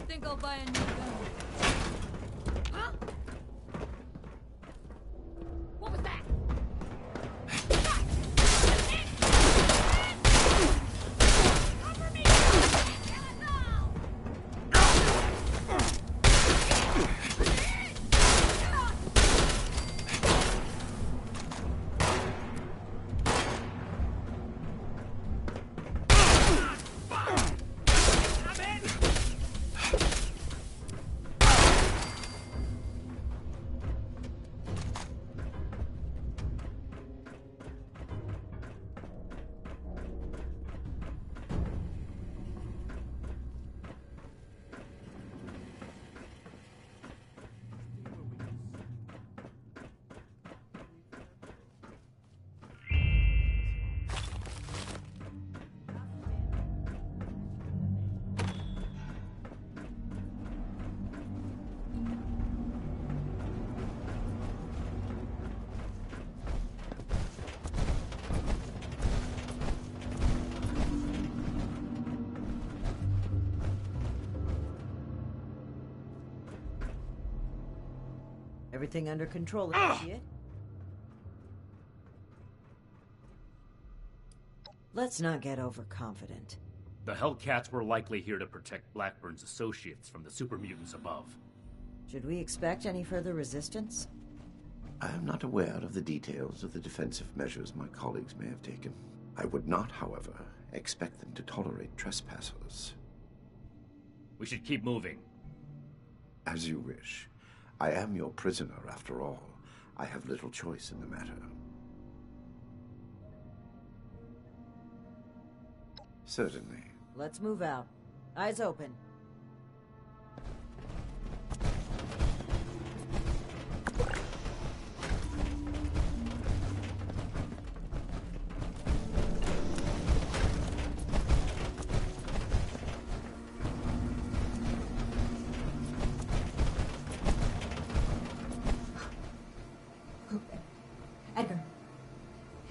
Think I'll buy a new gun. Huh? Everything under control, Initiate? Let's not get overconfident. The Hellcats were likely here to protect Blackburn's associates from the super mutants above. Should we expect any further resistance? I am not aware of the details of the defensive measures my colleagues may have taken. I would not, however, expect them to tolerate trespassers. We should keep moving. As you wish. I am your prisoner, after all. I have little choice in the matter. Certainly. Let's move out. Eyes open.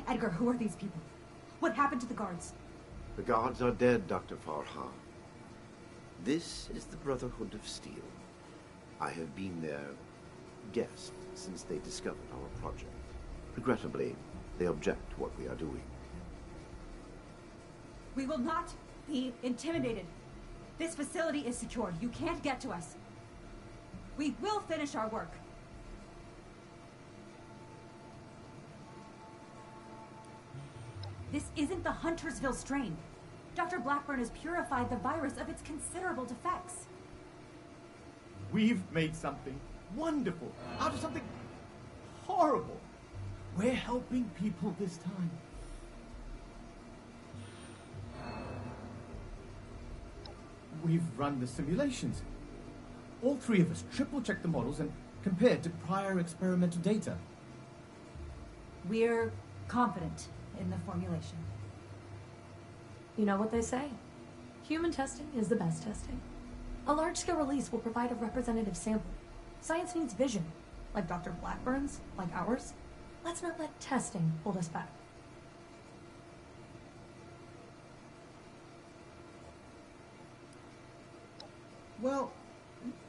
Edgar, who are these people? What happened to the guards? The guards are dead, Dr. Farha. This is the Brotherhood of Steel. I have been their guest since they discovered our project. Regrettably, they object to what we are doing. We will not be intimidated. This facility is secure. You can't get to us. We will finish our work. This isn't the Huntersville strain. Dr. Blackburn has purified the virus of its considerable defects. We've made something wonderful out of something horrible. We're helping people this time. We've run the simulations. All three of us triple-checked the models and compared to prior experimental data. We're confident in the formulation. You know what they say. Human testing is the best testing. A large-scale release will provide a representative sample. Science needs vision, like Dr. Blackburn's, like ours. Let's not let testing hold us back. Well,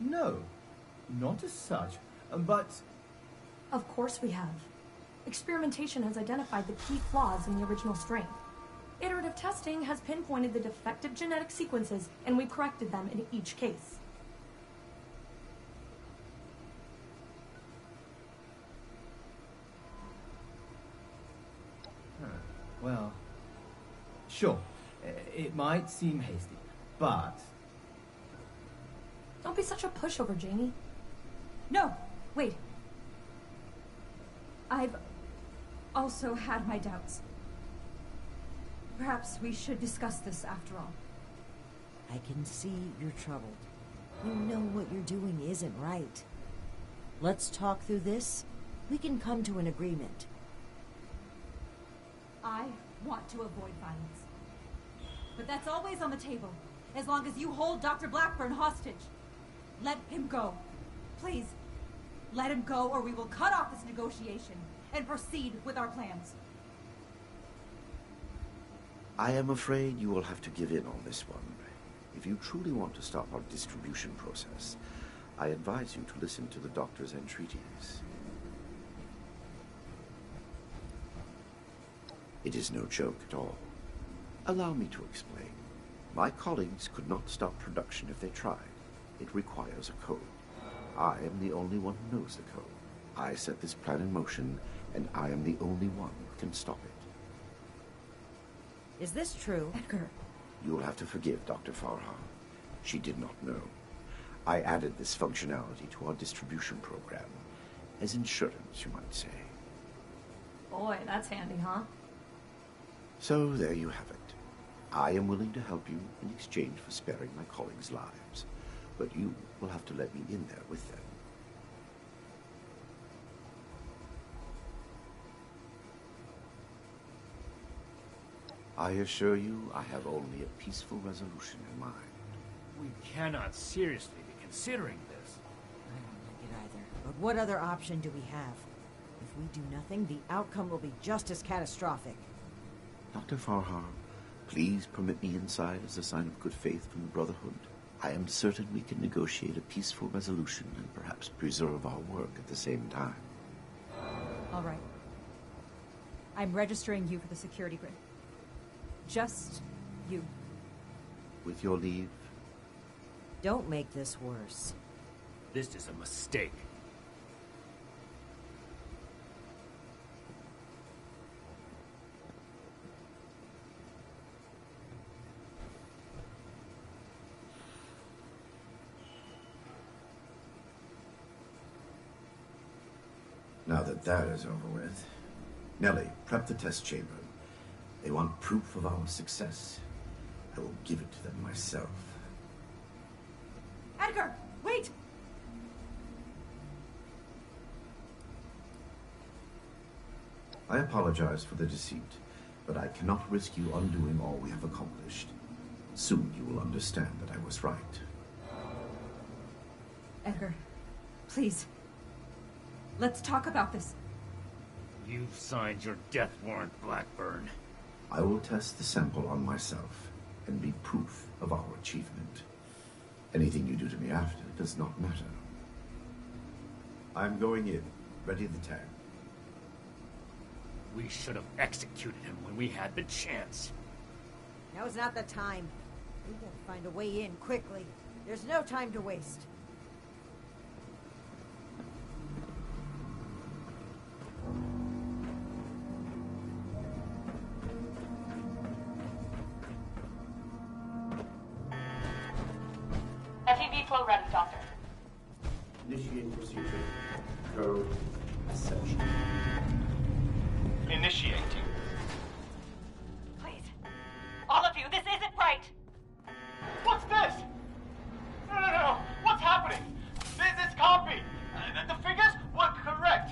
no. Not as such, but... Of course we have. Experimentation has identified the key flaws in the original strain. Iterative testing has pinpointed the defective genetic sequences, and we've corrected them in each case. Well, sure. It might seem hasty, but... Don't be such a pushover, Jamie. No, wait. I've also had my doubts. Perhaps we should discuss this after all. I can see you're troubled. You know what you're doing isn't right. Let's talk through this. We can come to an agreement. I want to avoid violence. But that's always on the table, as long as you hold Dr. Blackburn hostage. Let him go. Please, let him go, or we will cut off this negotiation and proceed with our plans. I am afraid you will have to give in on this one. If you truly want to stop our distribution process, I advise you to listen to the doctor's entreaties. It is no joke at all. Allow me to explain. My colleagues could not stop production if they tried. It requires a code. I am the only one who knows the code. I set this plan in motion, and I am the only one who can stop it. Is this true? Edgar. You will have to forgive Dr. Farha. She did not know. I added this functionality to our distribution program. As insurance, you might say. Boy, that's handy, huh? So there you have it. I am willing to help you in exchange for sparing my colleagues' lives. But you will have to let me in there with them. I assure you, I have only a peaceful resolution in mind. We cannot seriously be considering this. I don't like it either. But what other option do we have? If we do nothing, the outcome will be just as catastrophic. Dr. Farha, please permit me inside as a sign of good faith from the Brotherhood. I am certain we can negotiate a peaceful resolution and perhaps preserve our work at the same time. All right. I'm registering you for the security grid. Just you. With your leave, Don't make this worse. This is a mistake. now that that is over with, Nellie, prep the test chamber. They want proof of our success. I will give it to them myself. Edgar, wait! I apologize for the deceit, but I cannot risk you undoing all we have accomplished. Soon you will understand that I was right. Edgar, please. Let's talk about this. You've signed your death warrant, Blackburn. I will test the sample on myself and be proof of our achievement. Anything you do to me after does not matter. I'm going in. Ready the tag. We should have executed him when we had the chance. Now's not the time. We gotta find a way in quickly. There's no time to waste. FEV flow ready, Doctor. Initiate procedure. Code Ascension. Initiating. Please. All of you, this isn't right! What's this? No. What's happening? This can't be. The figures weren't correct.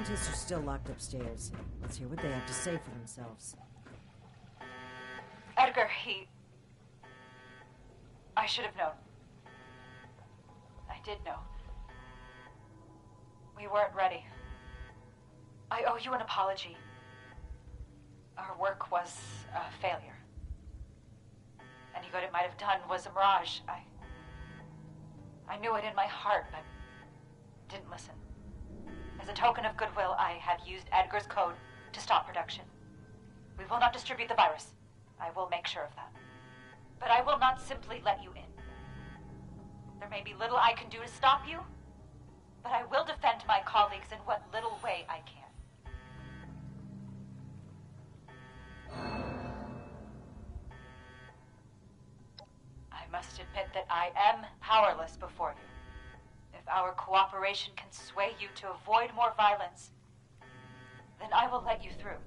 scientists are still locked upstairs. Let's hear what they have to say for themselves. Edgar, I should have known. I did know. We weren't ready. I owe you an apology. Our work was a failure. Any good it might have done was a mirage. I knew it in my heart, but didn't listen. As a token of goodwill, I have used Edgar's code to stop production. We will not distribute the virus. I will make sure of that. But I will not simply let you in. There may be little I can do to stop you, but I will defend my colleagues in what little way I can. I must admit that I am powerless before you. If our cooperation can sway you to avoid more violence, then I will let you through.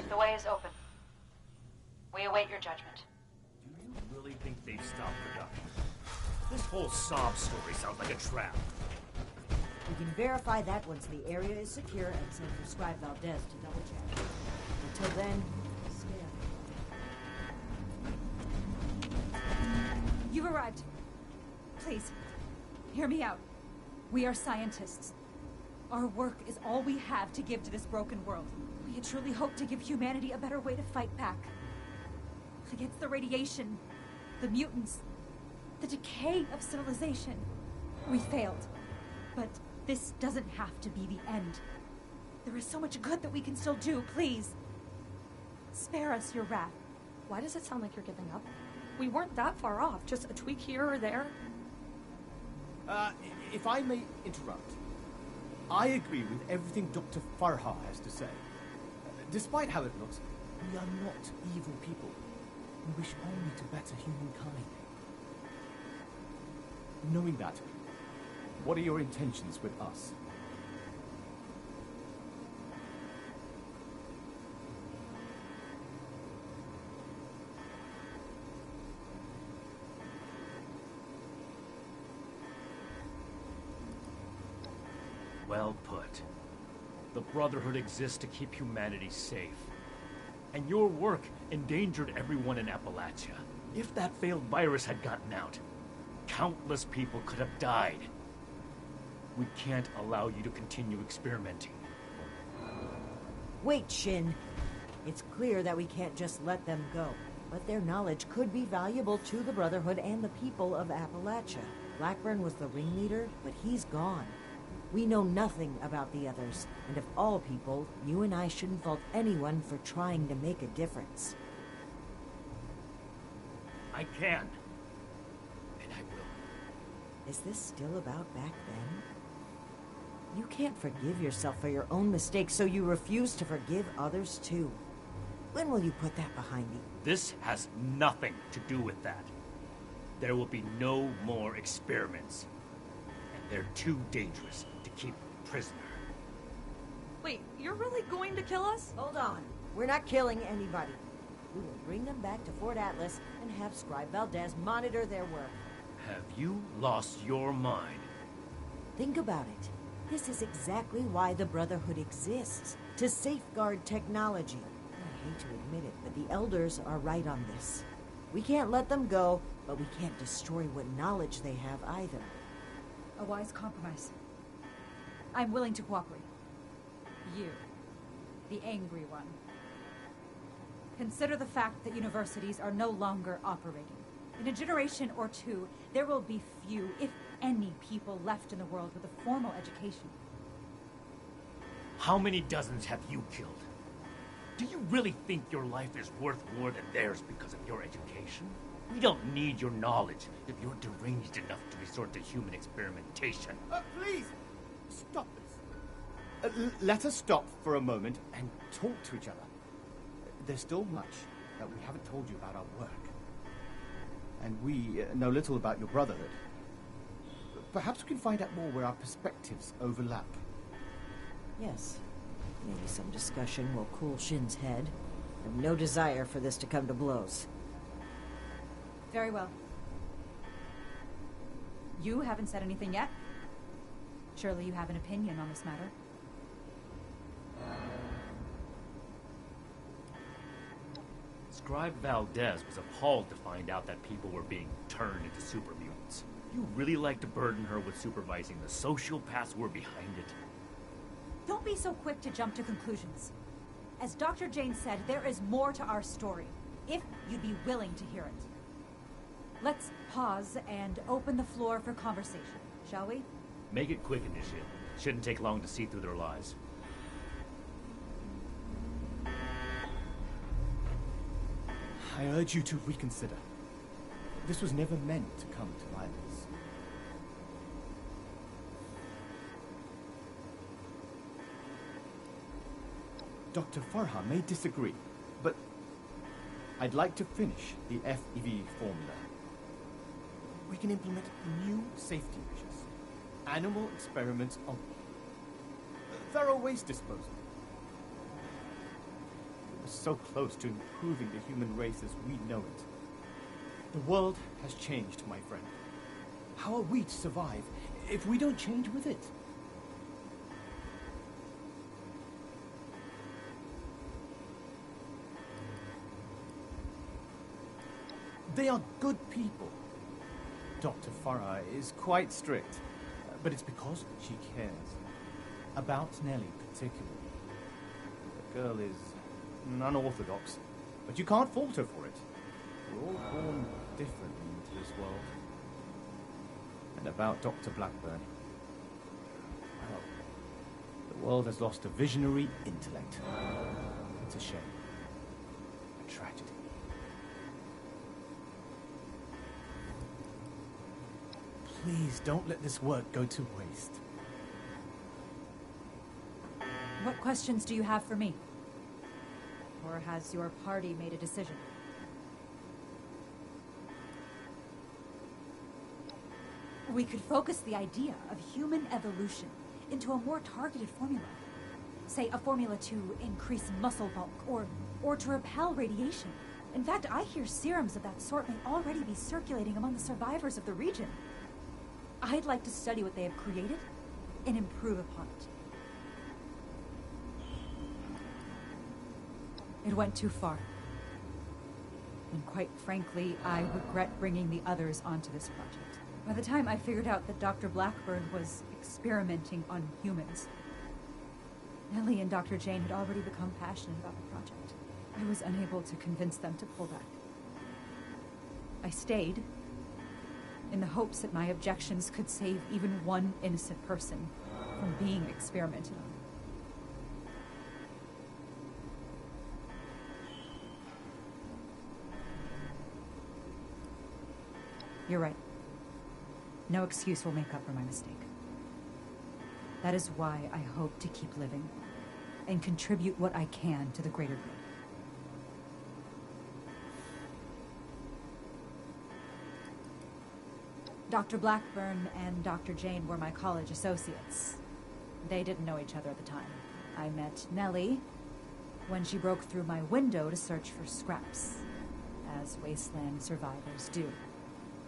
The way is open. We await your judgment. Do you really think they've stopped production? This whole sob story sounds like a trap. We can verify that once the area is secure and send for Scribe Valdez to double check. Until then, stay on. You've arrived. Please, hear me out. We are scientists. Our work is all we have to give to this broken world. We had truly hoped to give humanity a better way to fight back. Against the radiation, the mutants, the decay of civilization. We failed. But this doesn't have to be the end. There is so much good that we can still do, please. Spare us your wrath. Why does it sound like you're giving up? We weren't that far off, just a tweak here or there. If I may interrupt, I agree with everything Dr. Farha has to say. Despite how it looks, we are not evil people. We wish only to better humankind. Knowing that, what are your intentions with us? Well put. The Brotherhood exists to keep humanity safe. And your work endangered everyone in Appalachia. If that failed virus had gotten out, countless people could have died. We can't allow you to continue experimenting. Wait, Shin. It's clear that we can't just let them go. But their knowledge could be valuable to the Brotherhood and the people of Appalachia. Blackburn was the ringleader, but he's gone. We know nothing about the others, and of all people, you and I shouldn't fault anyone for trying to make a difference. I can. And I will. Is this still about back then? You can't forgive yourself for your own mistakes, so you refuse to forgive others too. When will you put that behind you? This has nothing to do with that. There will be no more experiments. And they're too dangerous to keep prisoner. Wait, you're really going to kill us? Hold on. We're not killing anybody. We will bring them back to Fort Atlas and have Scribe Valdez monitor their work. Have you lost your mind? Think about it. This is exactly why the Brotherhood exists, to safeguard technology. I hate to admit it, but the Elders are right on this. We can't let them go, but we can't destroy what knowledge they have either. A wise compromise. I'm willing to cooperate. You, the angry one. Consider the fact that universities are no longer operating. In a generation or two, there will be few, if any, people left in the world with a formal education. How many dozens have you killed? Do you really think your life is worth more than theirs because of your education? We don't need your knowledge if you're deranged enough to resort to human experimentation. Please, stop this. Let us stop for a moment and talk to each other. There's still much that we haven't told you about our work. And we know little about your Brotherhood. Perhaps we can find out more where our perspectives overlap. Yes. Maybe some discussion will cool Shin's head. I have no desire for this to come to blows. Very well. You haven't said anything yet. Surely you have an opinion on this matter. Scribe Valdez was appalled to find out that people were being turned into super mutants. You really like to burden her with supervising the sociopaths who were behind it. Don't be so quick to jump to conclusions. As Dr. Jane said, there is more to our story, if you'd be willing to hear it. Let's pause and open the floor for conversation, shall we? Make it quick, Initiate. Shouldn't take long to see through their lies. I urge you to reconsider. This was never meant to come to violence. Dr. Farha may disagree, but I'd like to finish the FEV formula. We can implement new safety measures. Animal experiments on thorough waste disposal. We're so close to improving the human race as we know it. The world has changed, my friend. How are we to survive if we don't change with it? They are good people. Dr. Farah is quite strict, but it's because she cares. About Nellie particularly. The girl is unorthodox, but you can't fault her for it. We're all born differently into this world. And about Dr. Blackburn, well, the world has lost a visionary intellect. It's a shame. A tragedy. Please don't let this work go to waste. What questions do you have for me? Or has your party made a decision? We could focus the idea of human evolution into a more targeted formula. Say, a formula to increase muscle bulk, or to repel radiation. In fact, I hear serums of that sort may already be circulating among the survivors of the region. I'd like to study what they have created and improve upon it. It went too far. And quite frankly, I regret bringing the others onto this project. By the time I figured out that Dr. Blackburn was experimenting on humans, Nellie and Dr. Jane had already become passionate about the project. I was unable to convince them to pull back. I stayed, in the hopes that my objections could save even one innocent person from being experimented on. You're right. No excuse will make up for my mistake. That is why I hope to keep living and contribute what I can to the greater good. Dr. Blackburn and Dr. Jane were my college associates. They didn't know each other at the time. I met Nellie when she broke through my window to search for scraps, as wasteland survivors do.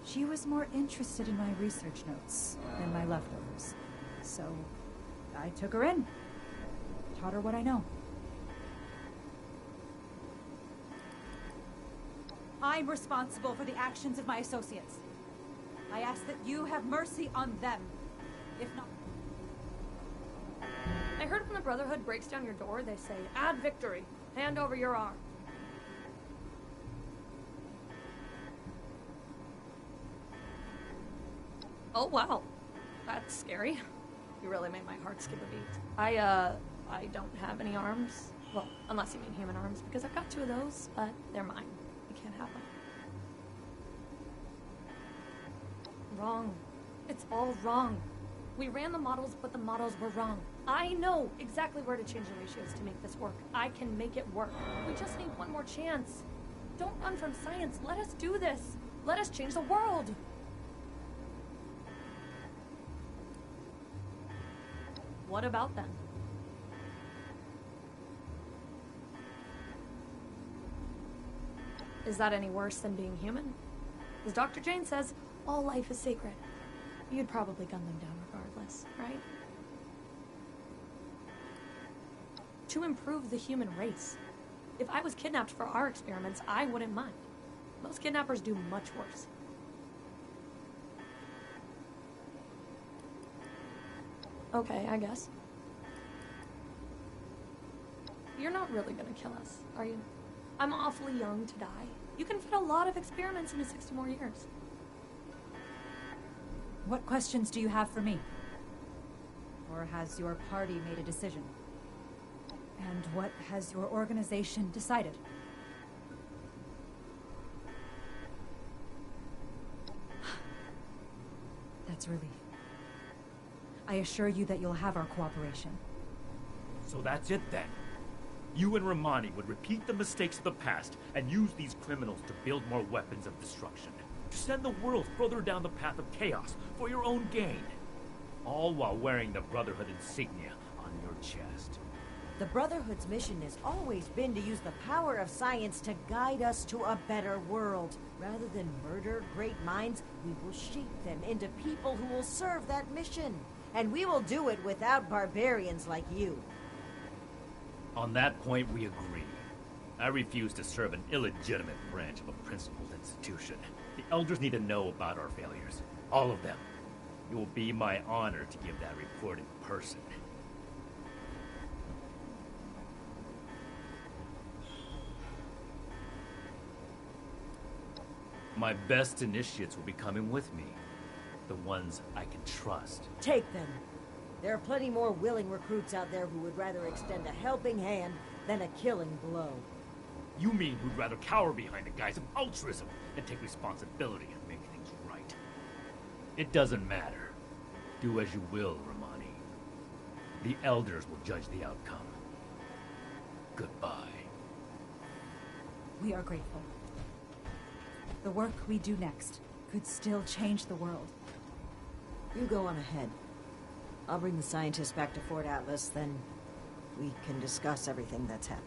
She was more interested in my research notes than my leftovers, so I took her in, taught her what I know. I'm responsible for the actions of my associates. I ask that you have mercy on them, if not... I heard when the Brotherhood breaks down your door, they say, "Add victory. Hand over your arm." Oh, wow. That's scary. You really made my heart skip a beat. I don't have any arms. Well, unless you mean human arms, because I've got 2 of those, but they're mine. You can't have them. Wrong. It's all wrong. We ran the models, but the models were wrong. I know exactly where to change the ratios to make this work. I can make it work. We just need one more chance. Don't run from science. Let us do this. Let us change the world. What about them? Is that any worse than being human? As Dr. Jane says, all life is sacred. You'd probably gun them down regardless, right? To improve the human race. If I was kidnapped for our experiments, I wouldn't mind. Most kidnappers do much worse. Okay, I guess. You're not really gonna kill us, are you? I'm awfully young to die. You can fit a lot of experiments into 60 more years. What questions do you have for me? Or has your party made a decision? And what has your organization decided? That's relief. I assure you that you'll have our cooperation. So that's it then. You and Romani would repeat the mistakes of the past and use these criminals to build more weapons of destruction. To send the world further down the path of chaos for your own gain. All while wearing the Brotherhood insignia on your chest. The Brotherhood's mission has always been to use the power of science to guide us to a better world. Rather than murder great minds, we will shape them into people who will serve that mission. And we will do it without barbarians like you. On that point, we agree. I refuse to serve an illegitimate branch of a principled institution. The Elders need to know about our failures. All of them. It will be my honor to give that report in person. My best initiates will be coming with me. The ones I can trust. Take them. There are plenty more willing recruits out there who would rather extend a helping hand than a killing blow. You mean who'd rather cower behind the guise of altruism than take responsibility and make things right? It doesn't matter. Do as you will, Romani. The Elders will judge the outcome. Goodbye. We are grateful. The work we do next could still change the world. You go on ahead. I'll bring the scientists back to Fort Atlas, then we can discuss everything that's happened.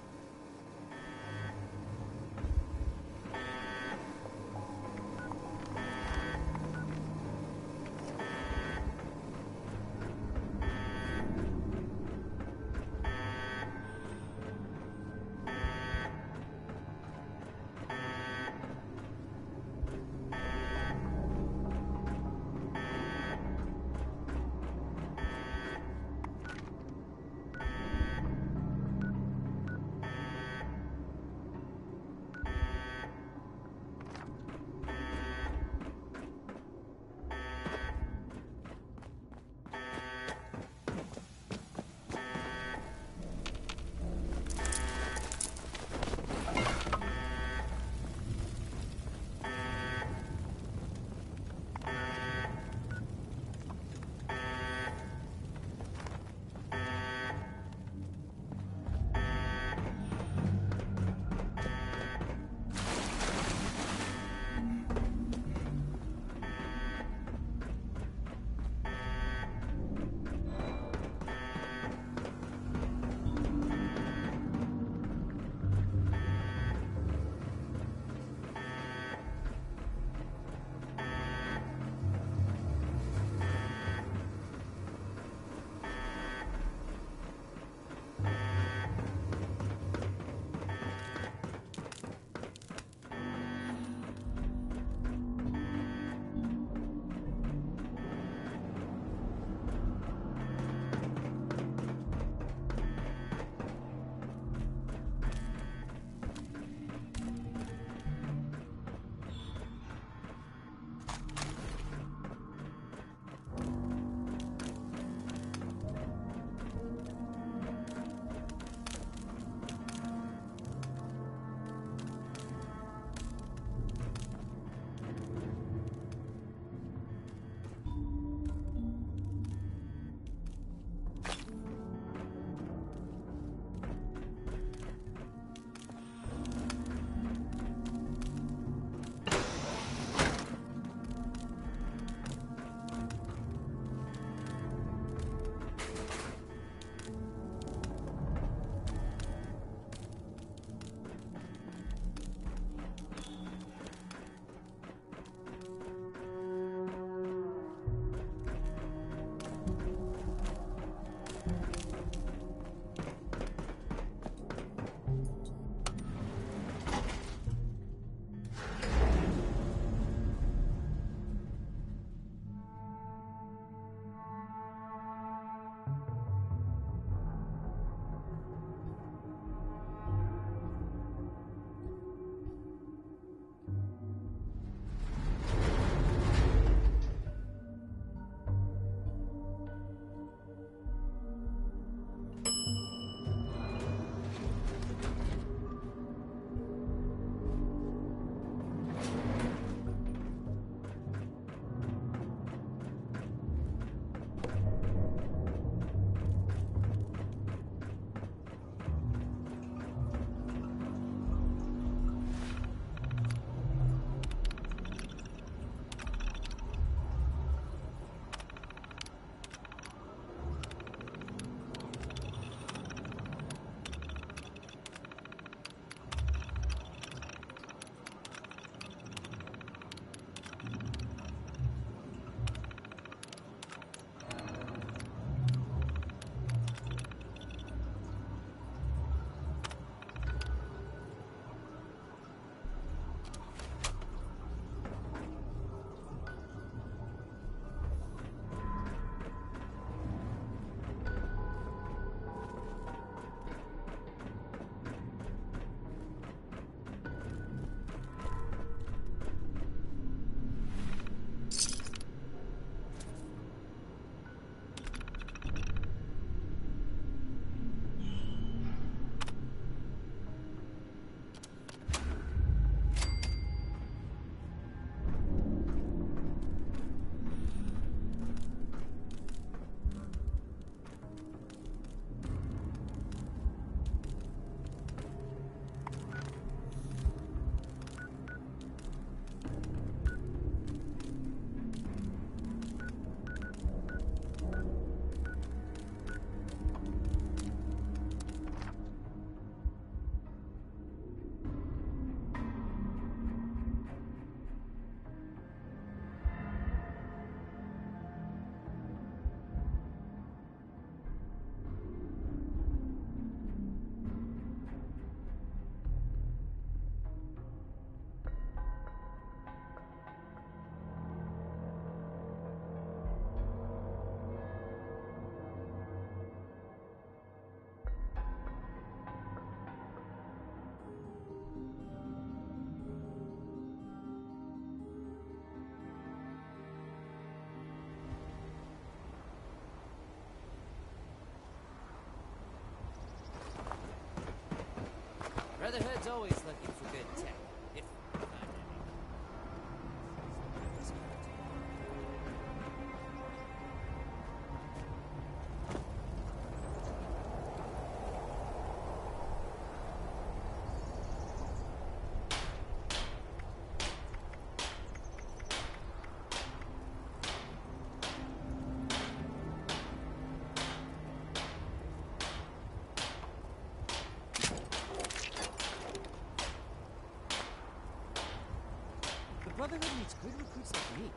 Brotherhood needs good recruits like me.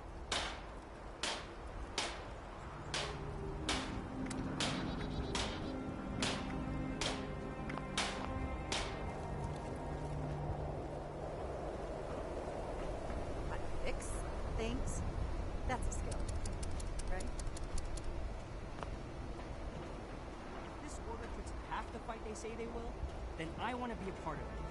Fix things? That's a skill, right? If this order puts half the fight they say they will, then I want to be a part of it.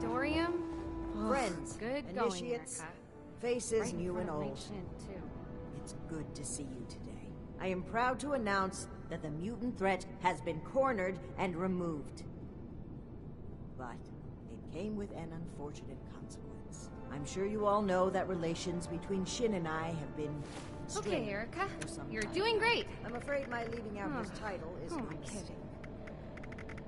Dorium? Friends, Good initiates, going, Erica. faces Right in new front and of my old. chin, too. It's good to see you today. I am proud to announce that the mutant threat has been cornered and removed. But it came with an unfortunate consequence. I'm sure you all know that relations between Shin and I have been strained Okay, Erica. for some You're time doing now. great. I'm afraid my leaving out his title is Who no am I mistake. kidding?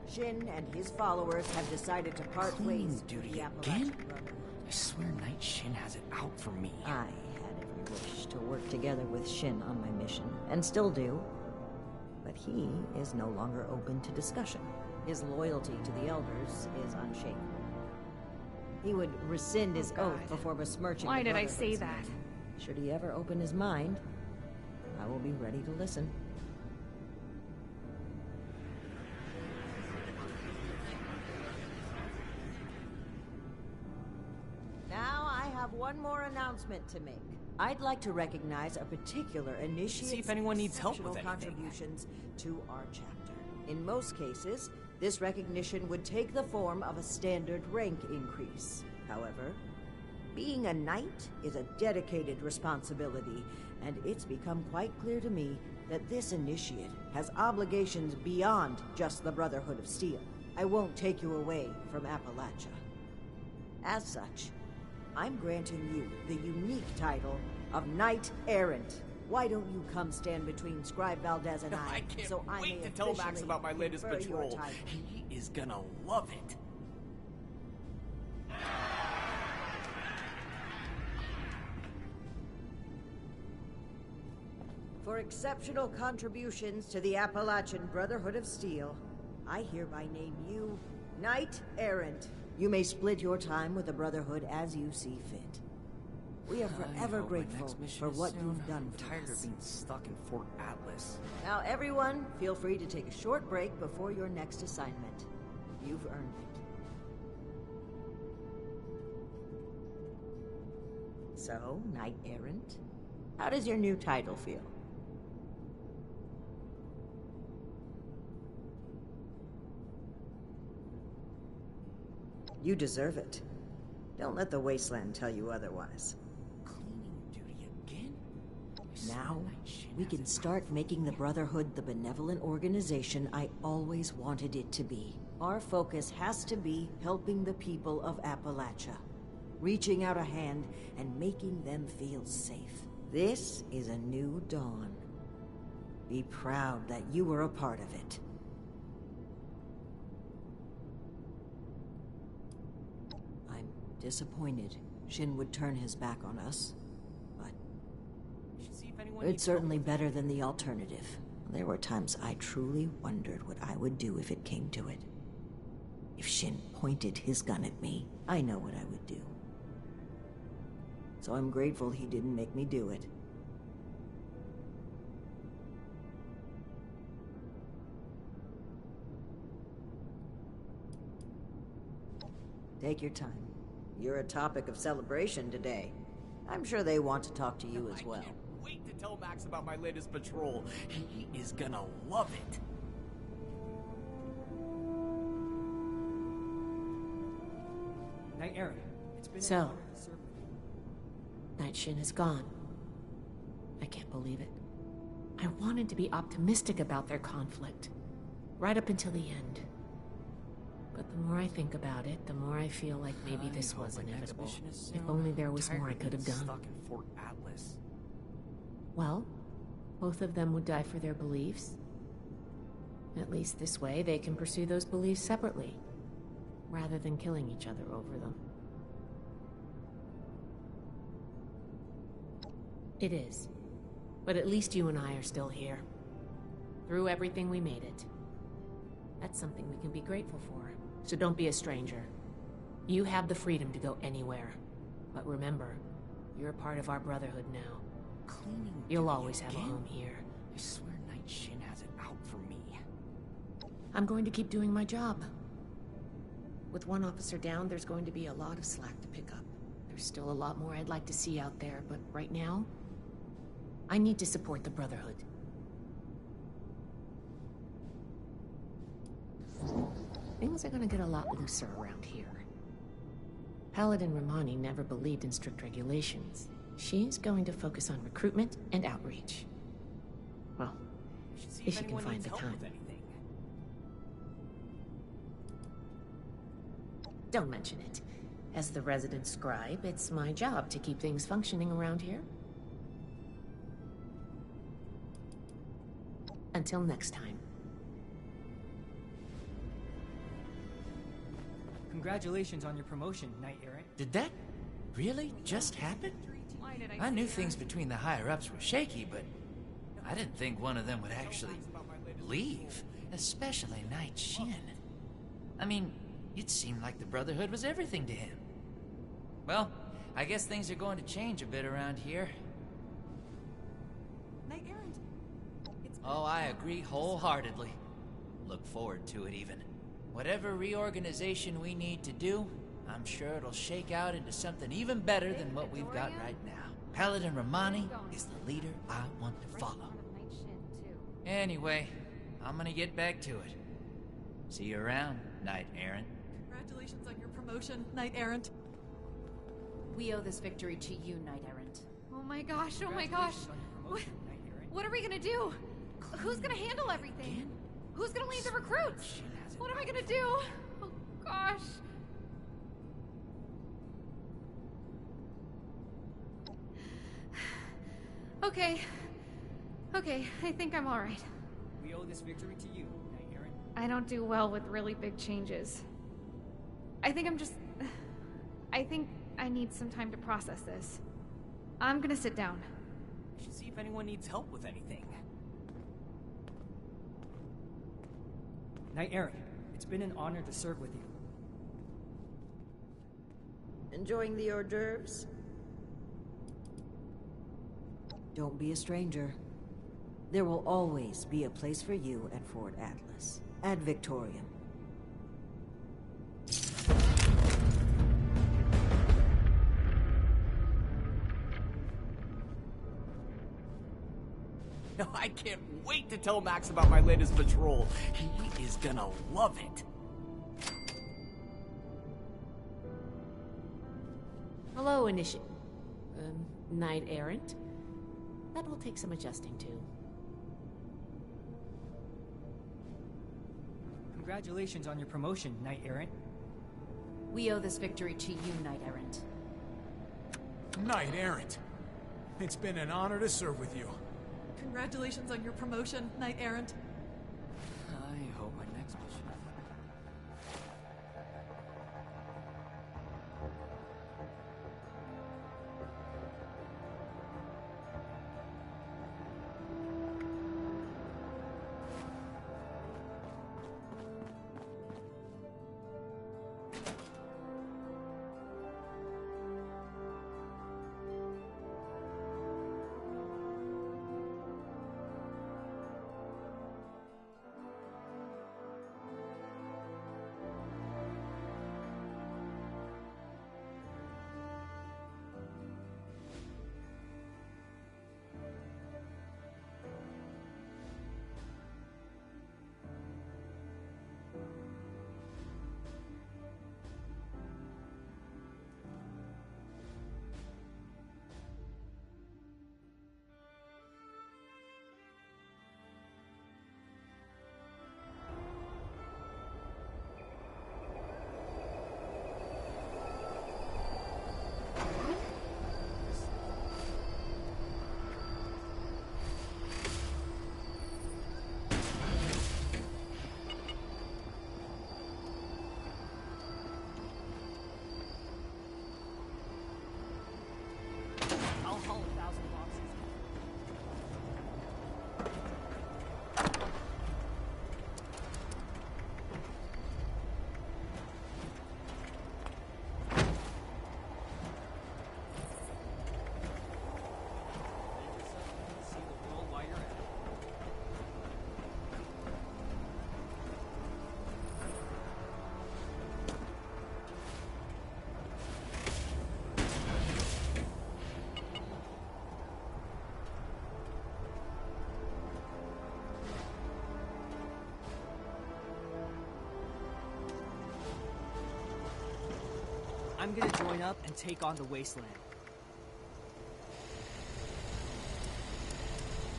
Shin and his followers have decided to part Cleaning ways with duty the again? Appalachian Brotherhood. I swear Night Shin has it out for me. I had every wish to work together with Shin on my mission, and still do. But he is no longer open to discussion. His loyalty to the Elders is unshaken. He would rescind his God. oath before besmirching Why the did I say Brotherhood's that? name. Should he ever open his mind, I will be ready to listen. Now I have one more announcement to make. I'd like to recognize a particular initiate's See if anyone needs help with exceptional anything. contributions to our chapter. In most cases, this recognition would take the form of a standard rank increase. However, being a knight is a dedicated responsibility, and it's become quite clear to me that this initiate has obligations beyond just the Brotherhood of Steel. I won't take you away from Appalachia. As such, I'm granting you the unique title of Knight Errant. Why don't you come stand between Scribe Valdez and I, I can't so I wait may to tell Max officially about my latest confer your patrol. title. He is gonna love it. For exceptional contributions to the Appalachian Brotherhood of Steel, I hereby name you Knight Errant. You may split your time with the Brotherhood as you see fit. We are forever grateful for what you've done I'm for tired us. of being stuck in Fort Atlas. Now, everyone, feel free to take a short break before your next assignment. You've earned it. So, Knight Errant, how does your new title feel? You deserve it. Don't let the wasteland tell you otherwise. Cleaning duty again? Now, we can start making the Brotherhood the benevolent organization I always wanted it to be. Our focus has to be helping the people of Appalachia, reaching out a hand and making them feel safe. This is a new dawn. Be proud that you were a part of it. I'm disappointed Shin would turn his back on us, but if anyone It's needs help certainly with better than the alternative. There were times I truly wondered what I would do if it came to it. If Shin pointed his gun at me, I know what I would do. So I'm grateful he didn't make me do it. Take your time. You're a topic of celebration today. I'm sure they want to talk to you as well. I can't wait to tell Max about my latest patrol. He is gonna love it. Night Aaron, it's been So, an honor to serve with you. Night Shin is gone. I can't believe it. I wanted to be optimistic about their conflict, right up until the end. But the more I think about it, the more I feel like maybe this was inevitable. If only there was more I could have done. Stuck in Fort Atlas. Well, both of them would die for their beliefs. At least this way, they can pursue those beliefs separately, rather than killing each other over them. It is. But at least you and I are still here. Through everything, we made it. That's something we can be grateful for. So don't be a stranger. You have the freedom to go anywhere. But remember, you're a part of our brotherhood now. Cleaning You'll duty always have a again? home here. I swear Night Shin has it out for me. I'm going to keep doing my job. With one officer down, there's going to be a lot of slack to pick up. There's still a lot more I'd like to see out there, but right now, I need to support the Brotherhood. Things are gonna get a lot looser around here. Paladin Romani never believed in strict regulations. She's going to focus on recruitment and outreach. Well, We should see if if you can anyone find needs the help time. with anything. Don't mention it. As the resident scribe, it's my job to keep things functioning around here. Until next time. Congratulations on your promotion, Knight Errant. Did that really just happen? I knew things between the higher-ups were shaky, but I didn't think one of them would actually leave, especially Night Shin. I mean, it seemed like the Brotherhood was everything to him. Well, I guess things are going to change a bit around here. Knight Errant. Oh, I agree wholeheartedly. Look forward to it, even. Whatever reorganization we need to do, I'm sure it'll shake out into something even better than what we've got right now. Paladin Romani is the leader I want to follow. Anyway, I'm gonna get back to it. See you around, Knight Errant. Congratulations on your promotion, Knight Errant. We owe this victory to you, Knight Errant. Oh my gosh, oh my gosh. Congratulations on your promotion, Knight Errant. What are we gonna do? Who's gonna handle everything? Who's gonna lead the recruits? What am I gonna do? Oh gosh. Okay. Okay, I think I'm alright. We owe this victory to you, Knight Errant. I don't do well with really big changes. I think I need some time to process this. I'm gonna sit down. We should see if anyone needs help with anything. Knight Errant, it's been an honor to serve with you. Enjoying the hors d'oeuvres? Don't be a stranger. There will always be a place for you at Fort Atlas. Ad Victoriam. No, I can't wait to tell Max about my latest patrol. He is gonna love it. Hello, Knight Errant. That will take some adjusting to. Congratulations on your promotion, Knight Errant. We owe this victory to you, Knight Errant. Knight Errant. It's been an honor to serve with you. Congratulations on your promotion, Knight Errant. I hope my next mission. I'm gonna join up and take on the Wasteland.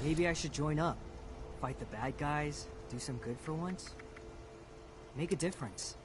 Maybe I should join up. Fight the bad guys, do some good for once. Make a difference.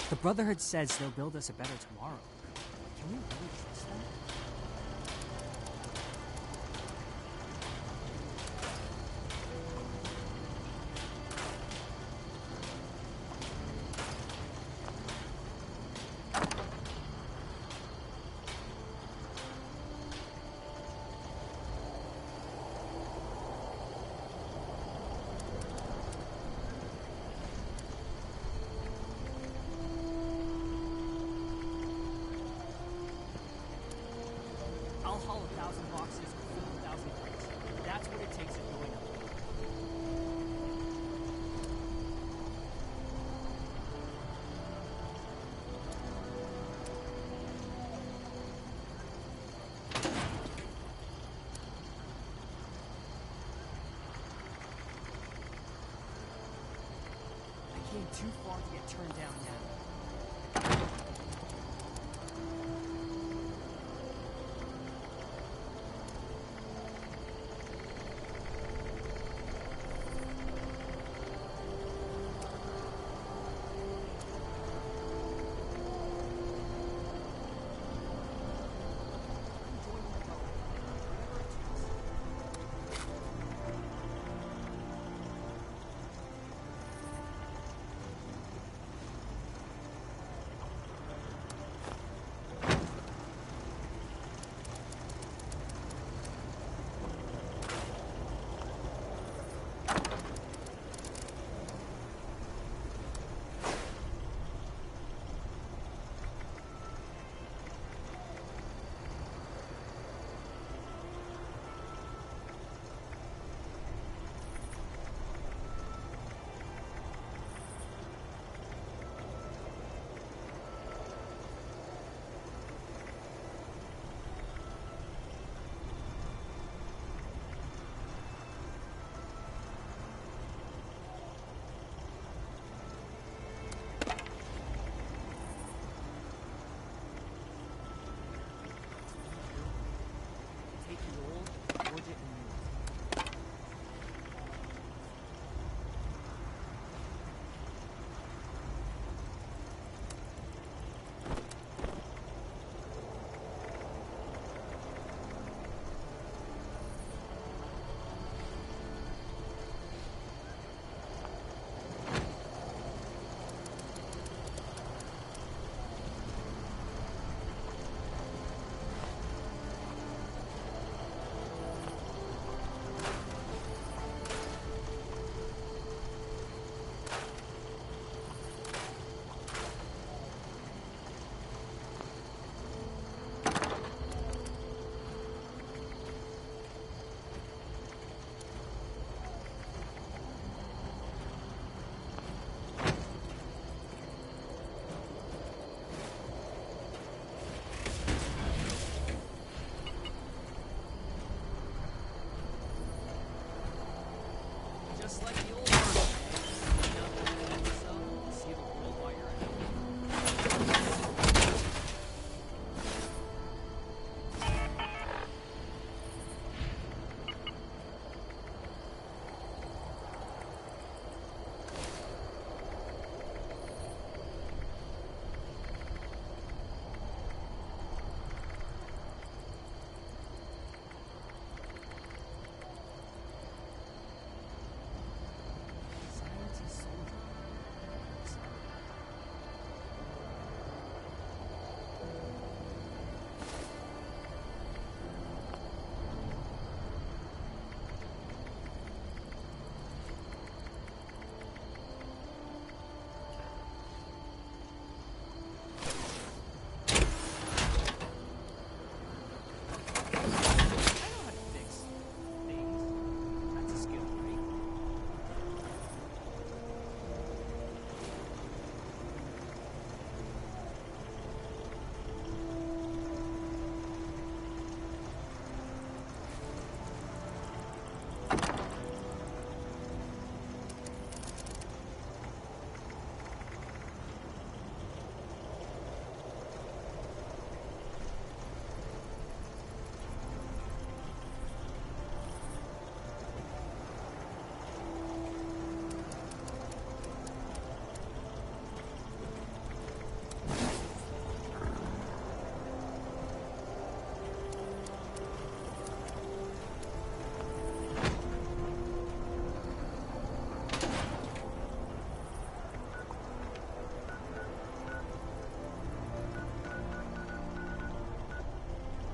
The Brotherhood says they'll build us a better tomorrow. Can we really trust them? I'll haul 1,000 boxes or 1,000 crates. That's what it takes to join up. I came too far to get turned down now.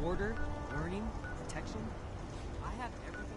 Order, learning, protection. I have everything.